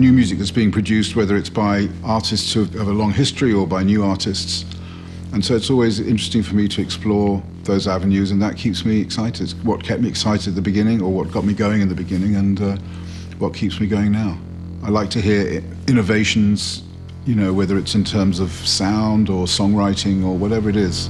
new music that's being produced, whether it's by artists who have a long history or by new artists. And so it's always interesting for me to explore those avenues, and that keeps me excited. It's what kept me excited at the beginning, or what got me going in the beginning, and what keeps me going now. I like to hear innovations, you know, whether it's in terms of sound or songwriting or whatever it is.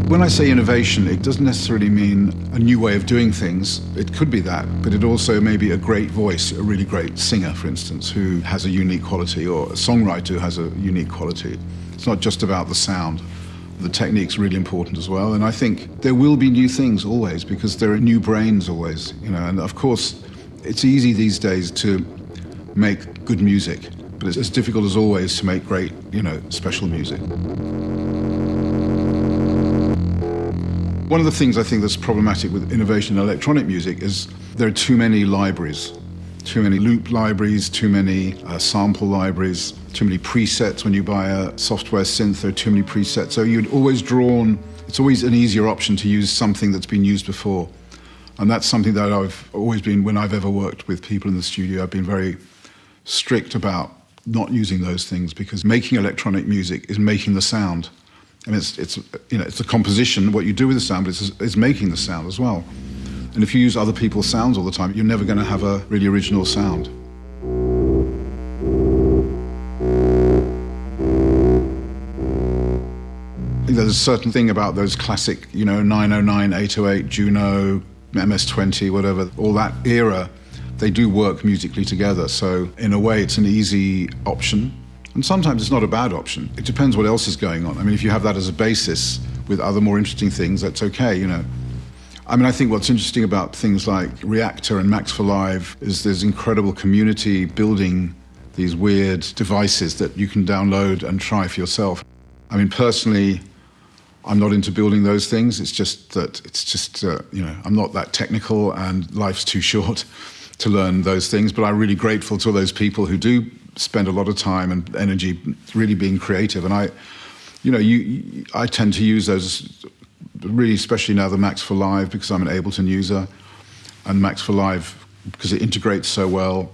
When I say innovation, it doesn't necessarily mean a new way of doing things. It could be that, but it also may be a great voice, a really great singer, for instance, who has a unique quality, or a songwriter who has a unique quality. It's not just about the sound. The technique's really important as well, and I think there will be new things always, because there are new brains always, you know, and of course, it's easy these days to make good music, but it's as difficult as always to make great, you know, special music. One of the things I think that's problematic with innovation in electronic music is there are too many libraries, too many loop libraries, too many sample libraries, too many presets. When you buy a software synth, there are too many presets. So it's always an easier option to use something that's been used before. And that's something that I've always been, when I've ever worked with people in the studio, I've been very strict about not using those things, because making electronic music is making the sound. I mean, it's the composition, what you do with the sound, but it's making the sound as well. And if you use other people's sounds all the time, you're never going to have a really original sound. There's a certain thing about those classic, you know, 909, 808, Juno, MS-20, whatever, all that era, they do work musically together. So in a way, it's an easy option. And sometimes it's not a bad option. It depends what else is going on. I mean, if you have that as a basis with other more interesting things, that's okay, you know. I mean, I think what's interesting about things like Reaktor and Max for Live is there's incredible community building these weird devices that you can download and try for yourself. I mean, personally, I'm not into building those things. It's just, you know, I'm not that technical, and life's too short to learn those things. But I'm really grateful to those people who do spend a lot of time and energy really being creative. And I tend to use those really, especially now the Max for Live, because I'm an Ableton user, and Max for Live because it integrates so well.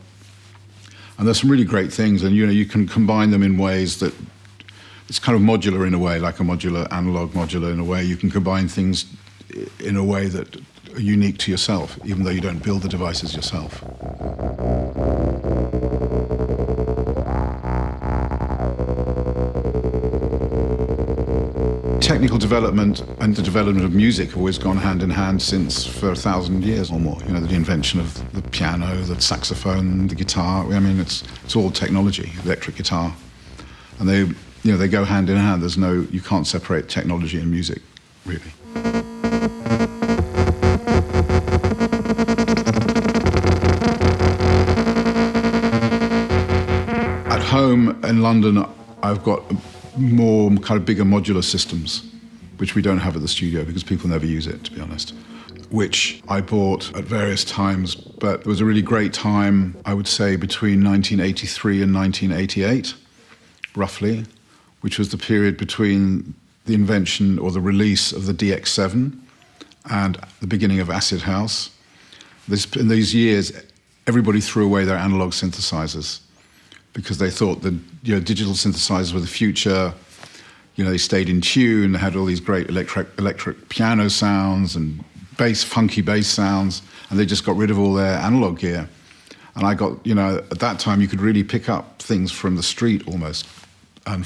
And there's some really great things, and you know, you can combine them in ways that it's kind of modular in a way, like a modular analog modular in a way. You can combine things in a way that are unique to yourself, even though you don't build the devices yourself. Technical development and the development of music have always gone hand in hand for 1,000 years or more. You know, the invention of the piano, the saxophone, the guitar. I mean, it's all technology, electric guitar, and they go hand in hand. You can't separate technology and music, really. At home in London, I've got more kind of bigger modular systems, which we don't have at the studio because people never use it, to be honest, which I bought at various times. But there was a really great time, I would say, between 1983 and 1988, roughly, which was the period between the invention or the release of the DX7 and the beginning of acid house. In these years, everybody threw away their analog synthesizers because they thought that, you know, digital synthesizers were the future. You know, they stayed in tune, they had all these great electric piano sounds and funky bass sounds, and they just got rid of all their analog gear. And I got, you know, at that time you could really pick up things from the street almost. And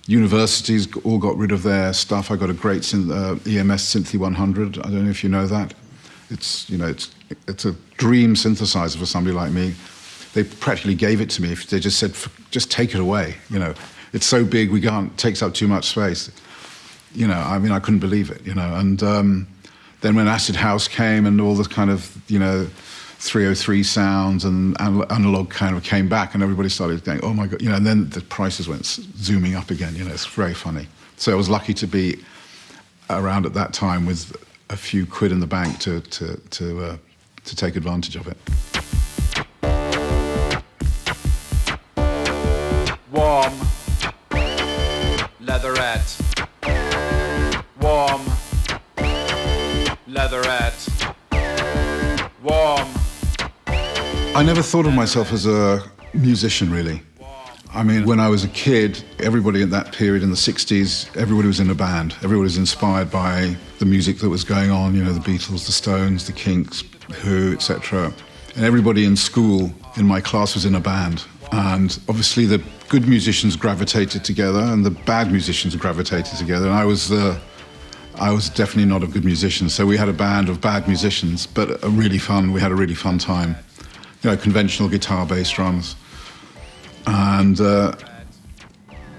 universities all got rid of their stuff. I got a great EMS Synthi 100. I don't know if you know that. It's a dream synthesizer for somebody like me. They practically gave it to me. They just said, just take it away. You know, it's so big, takes up too much space. You know, I mean, I couldn't believe it, you know. And then when Acid House came and all the kind of, you know, 303 sounds and analog kind of came back, and everybody started going, oh my God, you know, and then the prices went zooming up again, you know, it's very funny. So I was lucky to be around at that time with a few quid in the bank to take advantage of it. Warm, leatherette, leatherette, warm. I never thought of myself as a musician, really. I mean, when I was a kid, everybody at that period in the 60s, everybody was in a band. Everybody was inspired by the music that was going on, you know, the Beatles, the Stones, the Kinks, Who, etc. And everybody in school, in my class, was in a band. And obviously the good musicians gravitated together and the bad musicians gravitated together. And I was definitely not a good musician. So we had a band of bad musicians, but we had a really fun time. You know, conventional guitar, bass, drums. And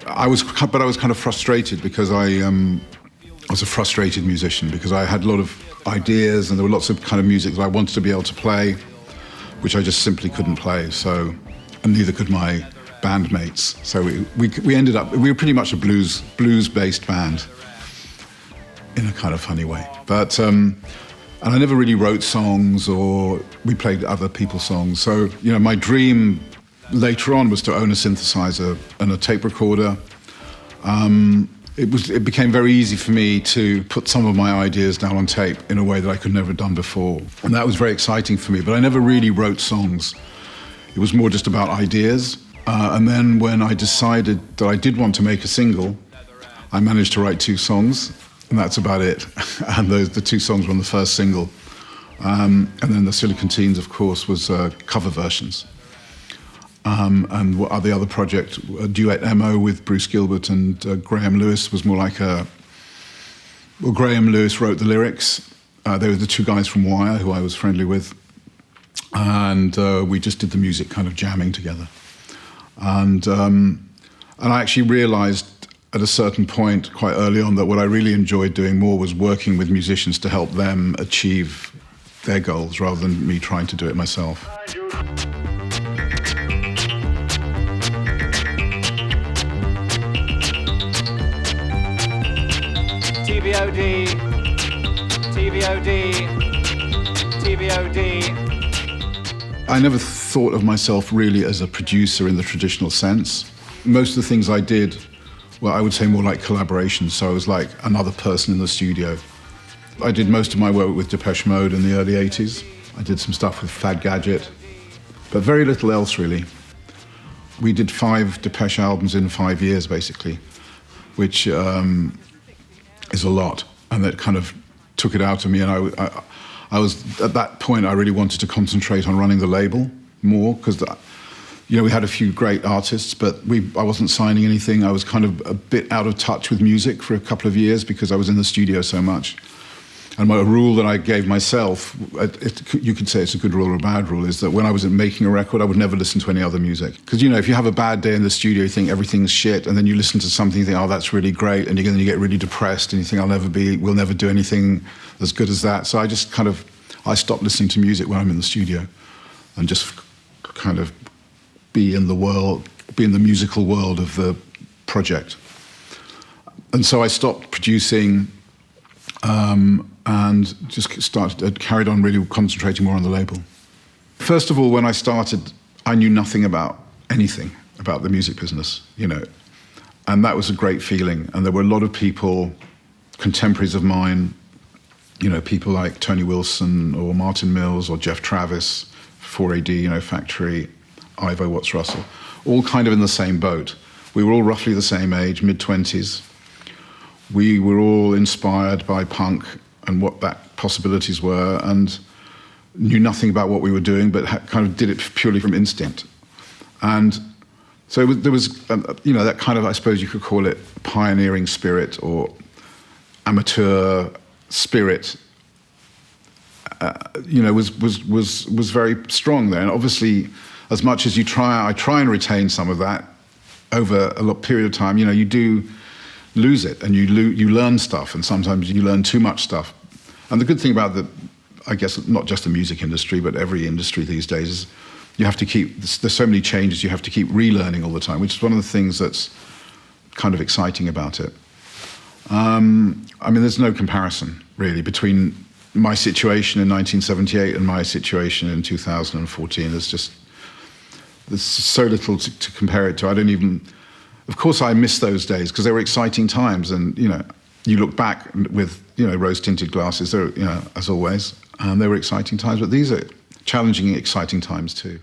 I was kind of frustrated because I was a frustrated musician because I had a lot of ideas and there were lots of kind of music that I wanted to be able to play, which I just simply couldn't play. So, and neither could my bandmates. So we ended up, we were pretty much a blues-based band in a kind of funny way. But and I never really wrote songs or we played other people's songs. So, you know, my dream later on was to own a synthesizer and a tape recorder. It became very easy for me to put some of my ideas down on tape in a way that I could never have done before. And that was very exciting for me, but I never really wrote songs. It was more just about ideas. And then when I decided that I did want to make a single, I managed to write 2 songs, and that's about it. And the 2 songs were on the first single. And then the Silicon Teens, of course, was cover versions. And the other project, a duet MO with Bruce Gilbert and Graham Lewis, was more like Graham Lewis wrote the lyrics. They were the 2 guys from Wire who I was friendly with. And we just did the music kind of jamming together. And I actually realized at a certain point quite early on that what I really enjoyed doing more was working with musicians to help them achieve their goals rather than me trying to do it myself. TVOD, TVOD, TVOD. I never thought of myself really as a producer in the traditional sense. Most of the things I did, well, I would say more like collaborations, so I was like another person in the studio. I did most of my work with Depeche Mode in the early 80s. I did some stuff with Fad Gadget, but very little else really. We did 5 Depeche albums in 5 years, basically, which is a lot, and that kind of took it out of me. And I was at that point, I really wanted to concentrate on running the label more because, you know, we had a few great artists, but I wasn't signing anything. I was kind of a bit out of touch with music for a couple of years because I was in the studio so much. And a rule that I gave myself, you could say it's a good rule or a bad rule, is that when I was making a record, I would never listen to any other music. Because, you know, if you have a bad day in the studio, you think everything's shit, and then you listen to something, you think, oh, that's really great, and then you get really depressed, and you think, we'll never do anything as good as that. So I just I stopped listening to music when I'm in the studio, and just kind of be in the musical world of the project. And so I stopped producing, and just carried on really concentrating more on the label. First of all, when I started, I knew nothing about anything about the music business, you know, and that was a great feeling. And there were a lot of people, contemporaries of mine, you know, people like Tony Wilson or Martin Mills or Jeff Travis, 4AD, you know, Factory, Ivo Watts Russell, all kind of in the same boat. We were all roughly the same age, mid-20s. We were all inspired by punk and what that possibilities were, and knew nothing about what we were doing, but kind of did it purely from instinct. And so there was, you know, that kind of, I suppose you could call it pioneering spirit or amateur spirit, you know, was very strong there. And obviously, as much as I try and retain some of that over a period of time, you know, you do lose it, and you learn stuff, and sometimes you learn too much stuff. And the good thing about I guess, not just the music industry, but every industry these days, is you have to there's so many changes, you have to keep relearning all the time, which is one of the things that's kind of exciting about it. I mean, there's no comparison, really, between my situation in 1978 and my situation in 2014. There's so little to compare it to. Of course I miss those days because they were exciting times, and, you know, you look back with, rose-tinted glasses, as always, and they were exciting times, but these are challenging, exciting times too.